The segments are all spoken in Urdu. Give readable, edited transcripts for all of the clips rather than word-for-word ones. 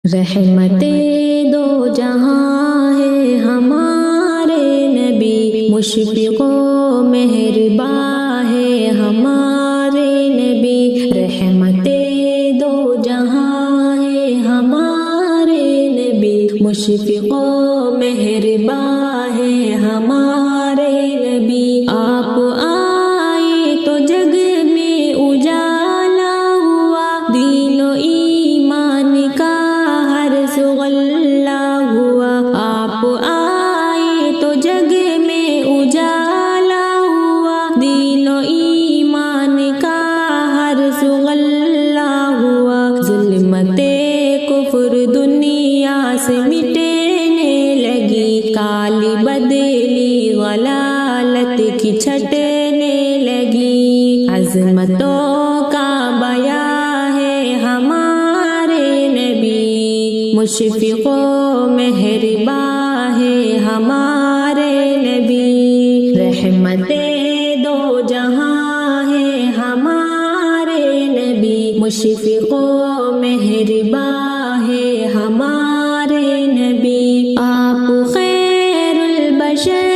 رحمت دو جہاں ہے ہمارے نبی، مشفق و مہرباں ہے ہمارے نبی۔ رحمت دو جہاں ہے ہمارے نبی، مشفق و مہرباں ہے ہمارے نبی۔ آپ آئے تو جگ میں اجالا ہوا، دین و ایمان کا ہر سغلہ ہوا۔ آپ آئے تو جگ میں اجالا ہوا، دین و ایمان کا ہر سغلہ ہوا۔ ظلمت کفر دنیا سے مٹنے لگی، کالی بدلی غلالت کی چھٹنے لگی۔ عظمتوں کا بیان ہے ہمارے نبی، مشفق و مہرباں ہے ہمارے نبی۔ رحمت دو جہاں ہے ہمارے نبی، مشفق و مہرباں ہے ہمارے نبی۔ آپ خیر البشر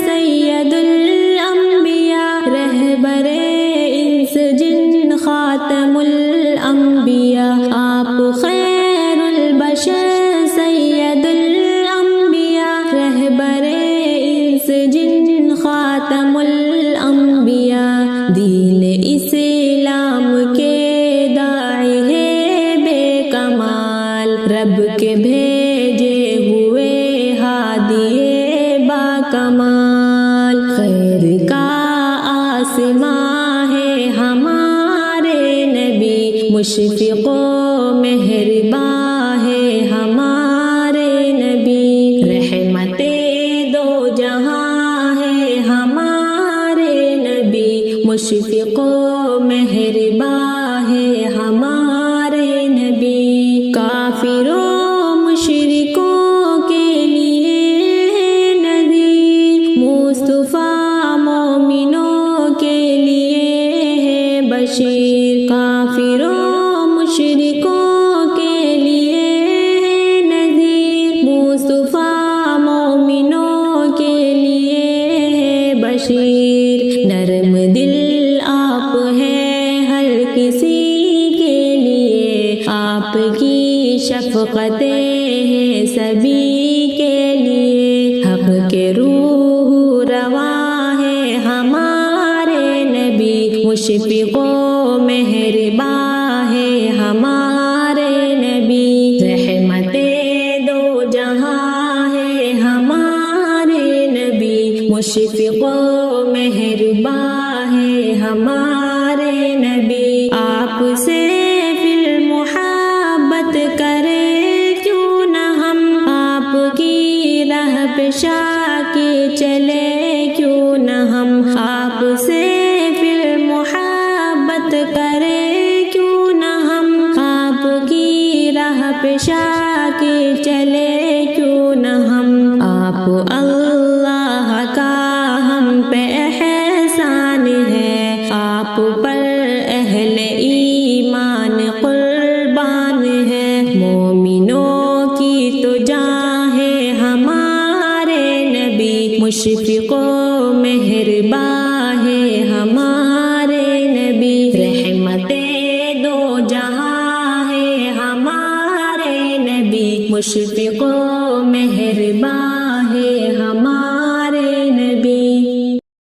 سید الانبیاء، رہبر انس جن خاتم الانبیاء۔ آپ خیر البشر سید الانبیاء، رہبر انس جن خاتم الانبیاء۔ دین اسلام کے داعی ہے بے کمال، رب کے بھیجے ہوئے ہادی با کمال۔ خیر کا آسمان ہے ہمارے نبی، مشفق و مہرباں ہے ہمارے نبی۔ رحمت دو جہاں ہے ہمارے نبی، مشفق و مہرباں ہے ہمارے نبی۔ کافروں مشرکوں کے لیے ہے نذیر، مصطفیٰ مومنوں کے لیے ہے بشیر۔ کافروں مشرکوں کے لیے ہے نذیر، مصطفیٰ مومنوں کے لیے ہے بشیر۔ نرم دل آپ ہیں ہر کسی کے لیے، آپ کی شفقتیں ہیں سبھی کے لیے۔ حق کے روح رواں ہے ہمارے نبی، مشفق و مہرباں ہے ہمارے نبی۔ رحمت دو جہاں ہے ہمارے نبی، مشفق و مہرباں ہے ہمارے نبی۔ آپ سے فی المحبت کرے کیوں نہ ہم، آپ کی راہ پیشا کے چلے کیوں نہ ہم۔ آپ سے فی المحبت کرے کیوں نہ ہم، آپ کی راہ پیشا کے چلے کیوں نہ ہم۔ آپ اللہ کا ہم پہ احسان ہے، آپ پر اہل ایمان قربان ہے۔ مومنوں کی تو جان ہے ہمارے نبی، مشفق و مہرباں ہے ہمارے نبی۔ رحمت دو جہاں ہے ہمارے نبی، مشفق و مہرباں ہے